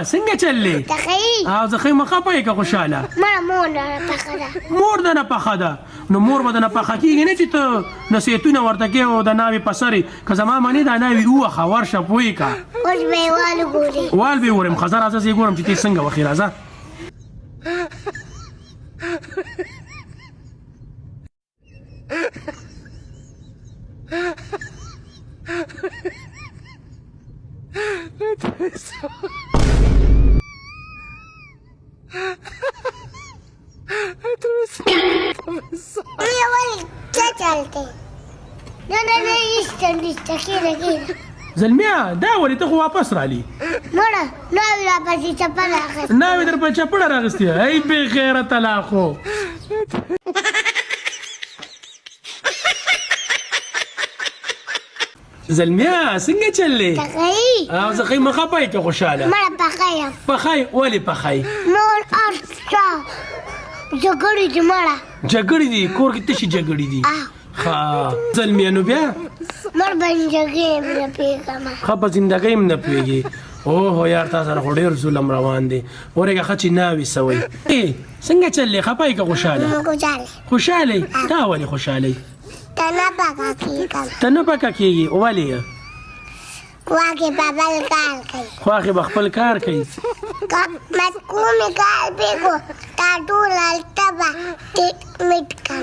څنګه چلې او زه خیمه خپه یې که خوشحاله مور دنه پخه ده نو مور به دنه پخه کېږي نه چې ته نصیحتونه ورته کوې او د ناوې په سر که زما منې دا ناوې ووخه ورشه پوهې که وال به یې ګورم ښه زه راځه زه یې ګورم چې ته څنګه وخې راځه زلمیا دا ولې ته خو واپس رالي ناوې در په چپړه راغستې ای بې غیرته لا خو زلمیا څنګه چلې او زه خیمه خپه یې که خوشحاله پخی ولې پخی جګړې دي کور کې تشې جګړې دي ښه زلمیا نو بیا ښه په زندګۍ هم نه پوهېږي اوهو یار تا سره خو ډېر ظلم روان دی ورېږه ښه چې ناوې سوی څنګه چلې خپه یې که خوشحاله خوشحاله تا ولې خوشحاله ته نه پکه کېږي ولې خواښې به خپل کار کوي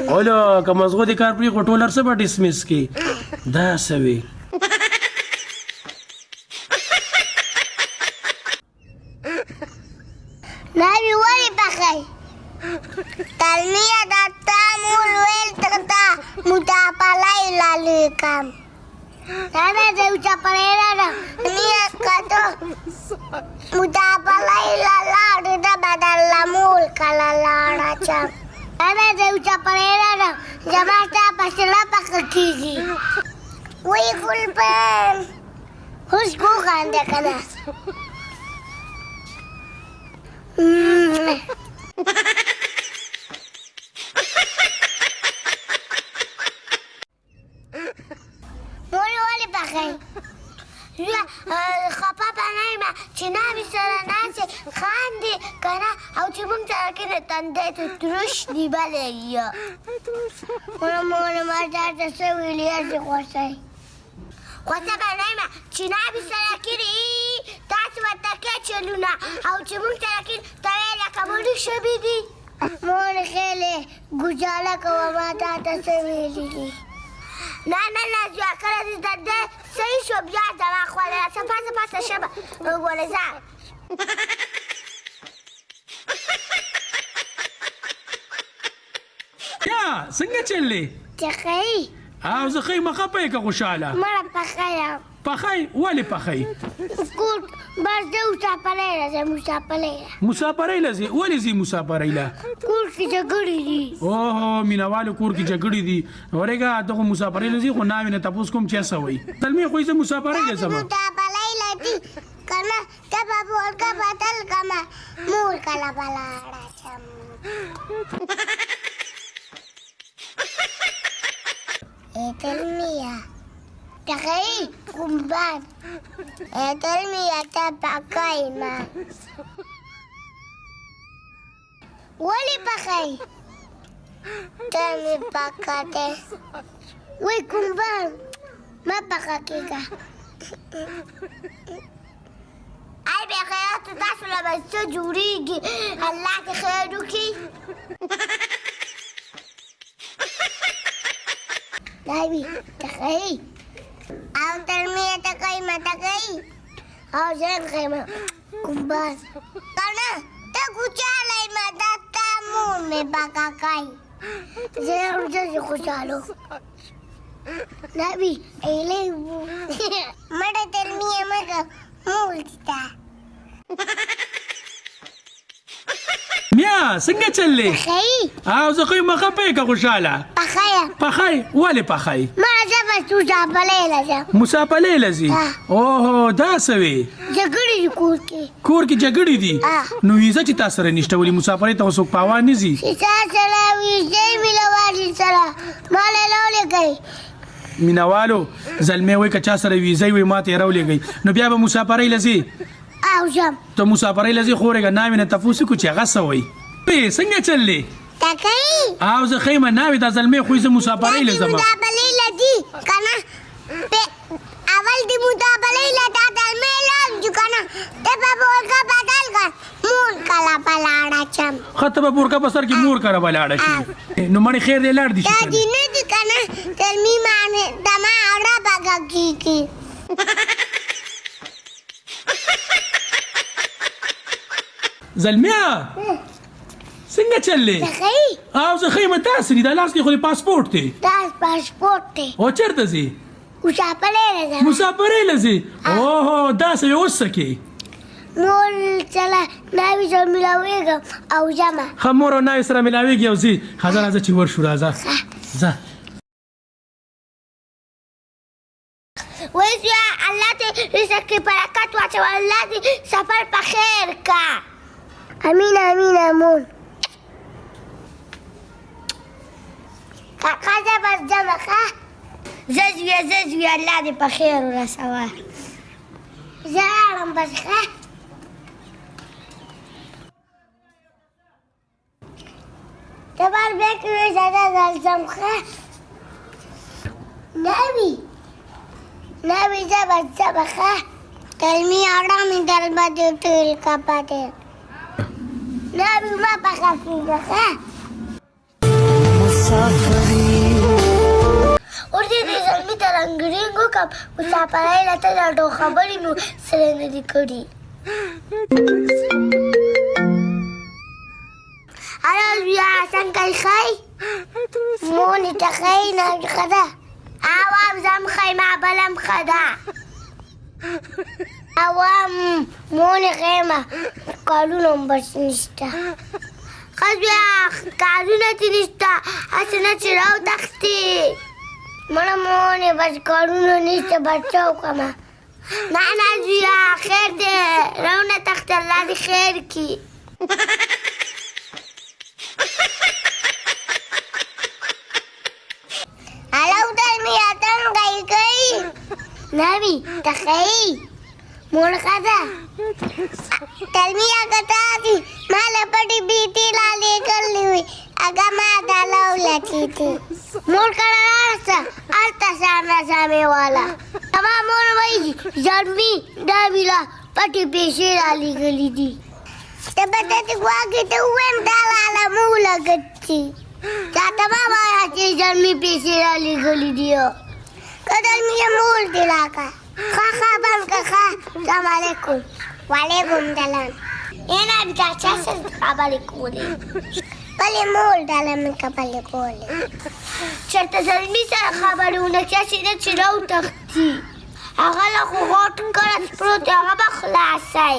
اولو که مزغو دې کار پرېږو ټول هر څه به ډسمس کړي دا څه وې خپه به نه یم چې ناوې سره ناستې خاندې که نه او چې موږ سره کښېنې تندی ته تروش نیولی یو مور ما درته څه ویلي هسې خوښوي خوښه به نه یم چې ناوې سره کښېنې تاسې ورته کې چلونه او چې موږ سره کښېنې ته یې لکه مړي شوي دي مور خیلې ګوجاله کوه ما تاته څه ویلي دي نه زویه کله دې دنده صحیح شو بیا زما خواله سپاسه شبه وګوره ځه یا څنګه چلې او زه خیمه خپه یې که خوشحاله پخی ولې پخی بس زه مسافرۍ له ځې ولې ځې مسافرۍ له کور کې جګړې دي اوهو مینهوالو کور کې جګړې دي ورېږه ته خو مسافرۍ له ځې خو ناوې نه تپوس کوم چې څه وایي زلمې خو یې زه مسافرۍ له ځم تخیل قنبان تلمية تبقى ولي بخي تلمي بقاته وي قنبان ما بقى كيكا اي بخيات تاسو لما تجوريجي الله تخيروكي دايبي تخيل او تلمية تقي او زين خيمة كمباس كنا تقوشالي ما تتامون مي باكا كاي زين رجل يخشالو نبي ايلي مدى تلمية مدى مولتا میا څنګه چلې او زه خیمه خپه یې که خوشحاله پخی ولې پخی مسافرۍ له ځې اوهو دا څه وې کور کې جګړې دي نو ویزه چې تا سره نشته ولې مسافرۍ ته خو څوک پاوا نه ځي مینهوالو زلمی وایي که چا سره ویزه وي ما ته یې راولېږئ نو بیا به مسافرۍ له ځې او ځم ته مسافرۍ لځې خورېږه ناوې نه تپوس وکړو چې هغه څه وایي څنګه چل دی تکۍ او زه ښیمه ناوې دا زلمۍ خو زه مسافرۍ له ځم مدابلۍ له دي که نه اول د مدابلۍ له دا زلمۍ لږ که نه ته به بورګه بدل کړ مور کله به لاړه شم ښه ته به بورګه په سر کې مور کره به لاړه شي نو مړې خیر دی لاړ دي شي دا دې نه دي که نه زلمي معنې دما اړه به کېږي زلمیا څنګه چل دی تکۍ او زه ښیمه داسې دي دا لاس کې خو دې پاسپورټ دی دا پاسپورټ دی او چېرته ځې مسافرۍ له ځم مسافرۍ له ځې اوهو داسې اوس څه کې مور سره ناوې سره ملاوېږم او ځمه ښه مور او ناوې سره ملاوېږي او ځې ښه راځه چې ورشو راځه ځه وایي الله دې رزق کې برکت واچوه الله دې سفر په خیر کا امین امین امون کاکا زه بس ځمه ښه زه زوی الله دې په خیر ورسوه زه لاړم بس ښه ته بار بیا کې وایي زه ځم ښه ناوی زه بس ځمه ښه کلمې اړه مې دل به دې ټول کپه دی ناوی ما په خفېږه ښه اوس دې دې زلمي ته رنګرېنګ وکړم مسافرۍ له ته دا خبرې مې سره نه دي کړي هلو زویه څنګه یې ښی مونې ته ښی نه ښه ده اوام زم ښی ما بلم ښه ده اوام مونې ښیمه کارونه هم بس نشته ښه زویه کارونه چې نشته هسې نه چې راوتښتې مړه مونې بس کارونه نشته بس څه وکړمه نه زویه خیر دی راونه تښتې الله دې خیر کړي هلو دلمیا څنګه یې کوي ناوی ته ښایي مور ښه ده دلمیا که تاسې ما له پټې بیتې رالېږلې وي هغه ما دا لولچېدې مور کله لاړه شه هلته سامې والا زما مور وایي زلمي ناوی له پټې پیسې رالېږلې دي ته به داسې ګواکې ته ووایم دا والا مو لګتې چاته مه وایه چې زلمي پیسې رالېږلې دي که زلمي یې مور دې راکړه ښه بند که ښه سلام علیکم وعلیکم سلام ناوی دا چا سره خبرې کولې بلې مور ډله مې خبرې کولې چېرته زلمي سره خبرې ونه کړه چې نه چې راوتښتي هغه له خو غوټ کړه پروت هغه به خلاصی